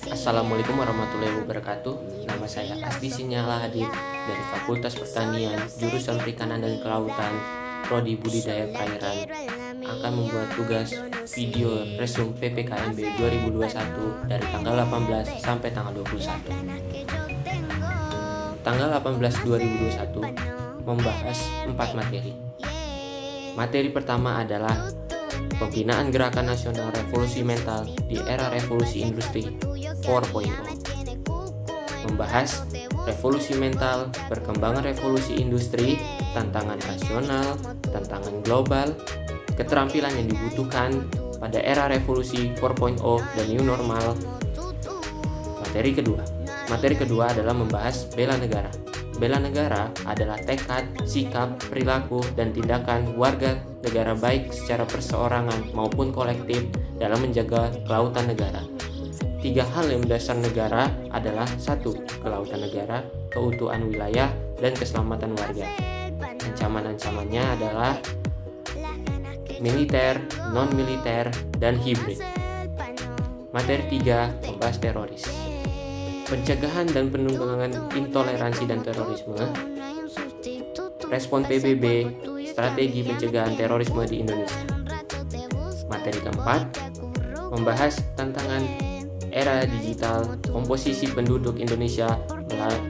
Assalamualaikum warahmatullahi wabarakatuh. Nama saya Asti Sinyala Hadid dari Fakultas Pertanian, jurusan Perikanan dan Kelautan, Prodi Budidaya Perairan, akan membuat tugas video resume PPKMB 2021 dari tanggal 18 sampai tanggal 21. Tanggal 18 2021 membahas 4 materi. Materi pertama adalah Pembinaan Gerakan Nasional Revolusi Mental di Era Revolusi Industri 4.0. Membahas revolusi mental, perkembangan revolusi industri, tantangan nasional, tantangan global, keterampilan yang dibutuhkan pada era revolusi 4.0 dan new normal. Materi kedua adalah membahas bela negara. Bela negara adalah tekad, sikap, perilaku, dan tindakan warga negara baik secara perseorangan maupun kolektif dalam menjaga kelautan negara. 3 hal yang mendasar negara adalah 1. Kelautan negara, keutuhan wilayah, dan keselamatan warga. Ancaman-ancamannya adalah militer, non-militer, dan hibrid. Materi 3 membahas teroris. Pencegahan dan penanggulangan intoleransi dan terorisme, respon PBB, strategi pencegahan terorisme di Indonesia. Materi keempat membahas tantangan era digital, komposisi penduduk Indonesia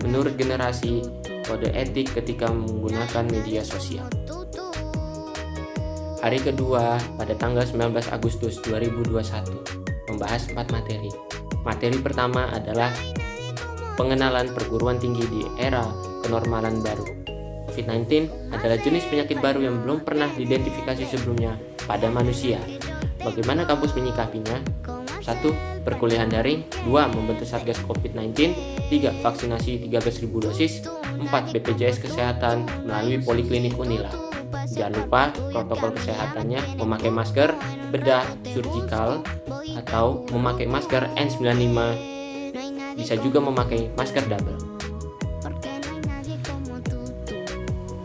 menurut generasi, kode etik ketika menggunakan media sosial. Hari kedua pada tanggal 19 Agustus 2021 membahas 4 materi. Materi pertama adalah pengenalan perguruan tinggi di era kenormalan baru. COVID-19 adalah jenis penyakit baru yang belum pernah diidentifikasi sebelumnya pada manusia. Bagaimana kampus menyikapinya? 1. Perkuliahan daring. 2. Membentuk Satgas COVID-19. 3. Vaksinasi 13.000 dosis. 4. BPJS Kesehatan melalui Poliklinik Unila. Jangan lupa protokol kesehatannya memakai masker, bedah surgical, atau memakai masker N95. Bisa juga memakai masker double.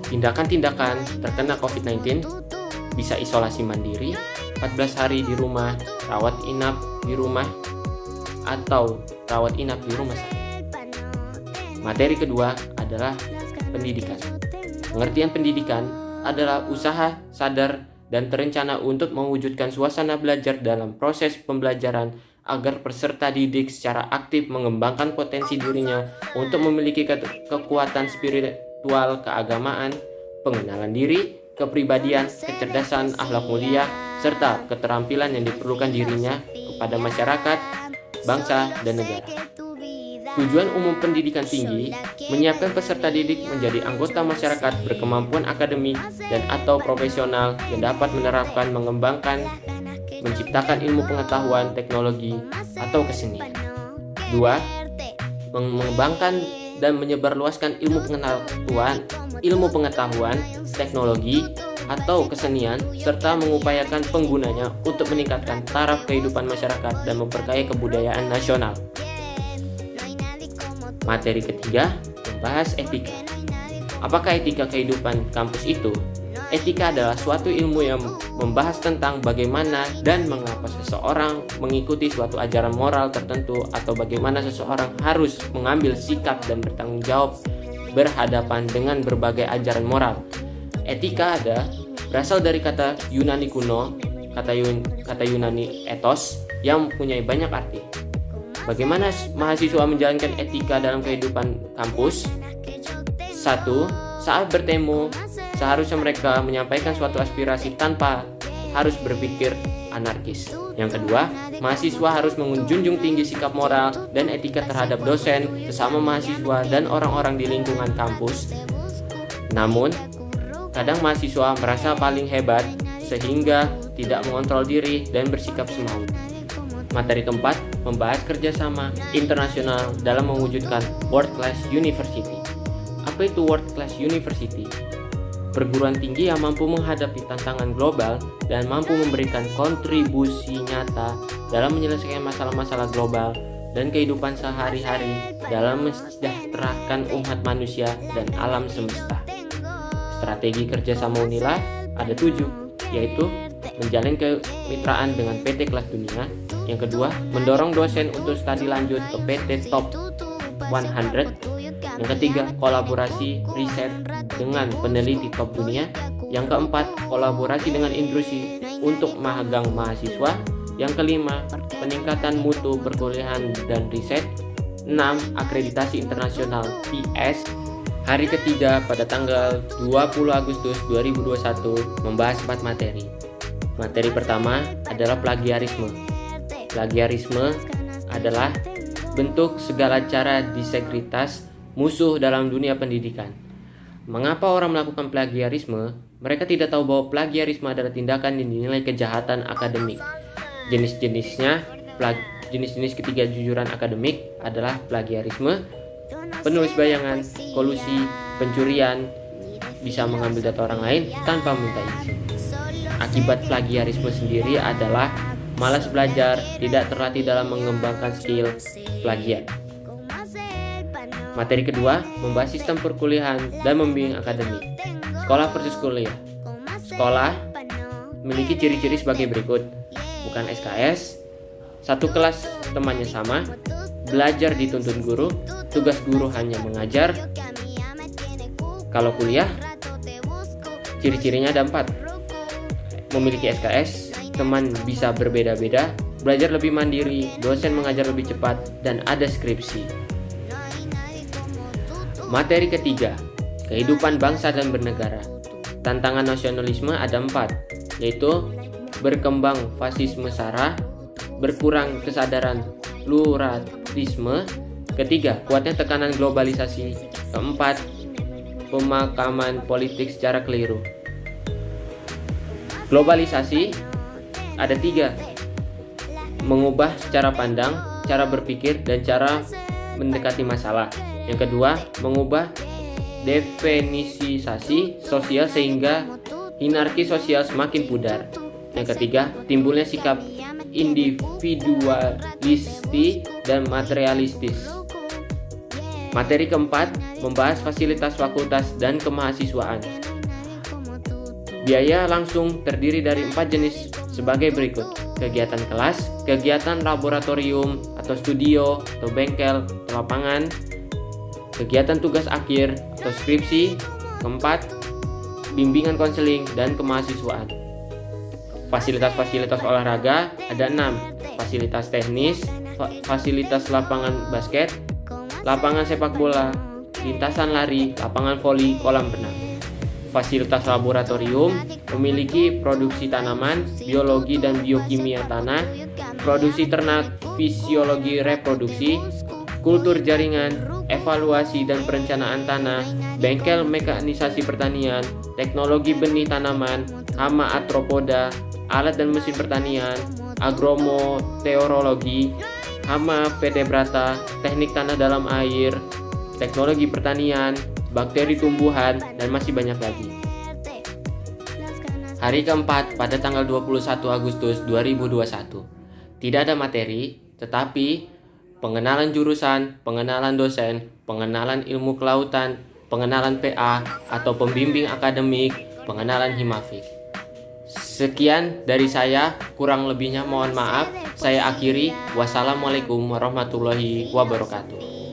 Tindakan-tindakan terkena COVID-19 bisa isolasi mandiri, 14 hari di rumah, rawat inap di rumah, atau rawat inap di rumah sakit. Materi kedua adalah pendidikan. Pengertian pendidikan adalah usaha sadar dan terencana untuk mewujudkan suasana belajar dalam proses pembelajaran agar peserta didik secara aktif mengembangkan potensi dirinya untuk memiliki kekuatan spiritual, keagamaan, pengenalan diri, kepribadian, kecerdasan, akhlak mulia, serta keterampilan yang diperlukan dirinya kepada masyarakat, bangsa, dan negara. Tujuan umum pendidikan tinggi menyiapkan peserta didik menjadi anggota masyarakat berkemampuan akademik dan atau profesional yang dapat menerapkan, mengembangkan, menciptakan ilmu pengetahuan, teknologi, atau kesenian. 2. Mengembangkan dan menyebarluaskan ilmu pengetahuan, teknologi, atau kesenian, serta mengupayakan penggunanya untuk meningkatkan taraf kehidupan masyarakat dan memperkaya kebudayaan nasional. Materi ketiga membahas etika. Apakah etika kehidupan kampus itu? Etika adalah suatu ilmu yang membahas tentang bagaimana dan mengapa seseorang mengikuti suatu ajaran moral tertentu atau bagaimana seseorang harus mengambil sikap dan bertanggung jawab berhadapan dengan berbagai ajaran moral. Etika berasal dari kata Yunani kuno, kata Yunani ethos yang mempunyai banyak arti. Bagaimana mahasiswa menjalankan etika dalam kehidupan kampus? 1. Saat bertemu, seharusnya mereka menyampaikan suatu aspirasi tanpa harus berpikir anarkis. Yang kedua, mahasiswa harus menjunjung tinggi sikap moral dan etika terhadap dosen, sesama mahasiswa, dan orang-orang di lingkungan kampus. Namun, kadang mahasiswa merasa paling hebat sehingga tidak mengontrol diri dan bersikap semau. Materi keempat membahas kerjasama internasional dalam mewujudkan World Class University. Apa itu World Class University? Perguruan tinggi yang mampu menghadapi tantangan global dan mampu memberikan kontribusi nyata dalam menyelesaikan masalah-masalah global dan kehidupan sehari-hari dalam mensejahterakan umat manusia dan alam semesta. Strategi kerjasama Unila ada 7, yaitu menjalin kemitraan dengan PT Kelas Dunia, Yang kedua, mendorong dosen untuk studi lanjut ke PT Top 100. Yang ketiga, kolaborasi riset dengan peneliti top dunia. Yang keempat, kolaborasi dengan industri untuk magang mahasiswa. Yang kelima, peningkatan mutu perkuliahan dan riset. 6. Akreditasi internasional PS. Hari ketiga pada tanggal 20 Agustus 2021 membahas 4 materi. Materi pertama adalah plagiarisme. Plagiarisme adalah bentuk segala cara diskreditasi musuh dalam dunia pendidikan. Mengapa orang melakukan plagiarisme? Mereka tidak tahu bahwa plagiarisme adalah tindakan yang dinilai kejahatan akademik. Jenis-jenis ketidakjujuran akademik adalah plagiarisme, penulis bayangan, kolusi, pencurian, bisa mengambil data orang lain tanpa minta izin. Akibat plagiarisme sendiri adalah malas belajar, tidak terlatih dalam mengembangkan skill plagiat. Materi kedua membahas sistem perkuliahan dan membimbing akademik. Sekolah versus kuliah. Sekolah memiliki ciri-ciri sebagai berikut. Bukan SKS, satu kelas temannya sama, belajar dituntun guru, tugas guru hanya mengajar. Kalau kuliah, ciri-cirinya ada 4. Memiliki SKS, teman bisa berbeda-beda, belajar lebih mandiri, dosen mengajar lebih cepat, dan ada skripsi. Materi ketiga, kehidupan bangsa dan bernegara. Tantangan nasionalisme ada 4, yaitu berkembang fasisme sara, berkurang kesadaran pluralisme, ketiga, kuatnya tekanan globalisasi, keempat, pemakaman politik secara keliru. Globalisasi ada 3, mengubah cara pandang, cara berpikir, dan cara mendekati masalah. Yang kedua, mengubah definisasi sosial sehingga hierarki sosial semakin pudar. Yang ketiga, timbulnya sikap individualistis dan materialistis. Materi keempat, membahas fasilitas fakultas dan kemahasiswaan. Biaya langsung terdiri dari 4 jenis sebagai berikut. Kegiatan kelas, kegiatan laboratorium atau studio atau bengkel atau lapangan, kegiatan tugas akhir atau skripsi, keempat, bimbingan konseling dan kemahasiswaan. Fasilitas-fasilitas olahraga ada 6, fasilitas teknis, fasilitas lapangan basket, lapangan sepak bola, lintasan lari, lapangan voli, kolam renang. Fasilitas laboratorium memiliki produksi tanaman, biologi dan biokimia tanah, produksi ternak, fisiologi reproduksi, kultur jaringan, evaluasi dan perencanaan tanah, bengkel mekanisasi pertanian, teknologi benih tanaman, hama arthropoda, alat dan mesin pertanian, agrometeorologi, hama vertebrata, teknik tanah dalam air, teknologi pertanian, bakteri tumbuhan, dan masih banyak lagi. Hari keempat pada tanggal 21 Agustus 2021. Tidak ada materi, tetapi pengenalan jurusan, pengenalan dosen, pengenalan ilmu kelautan, pengenalan PA atau pembimbing akademik, pengenalan himafik. Sekian dari saya, kurang lebihnya mohon maaf. Saya akhiri. Wassalamualaikum warahmatullahi wabarakatuh.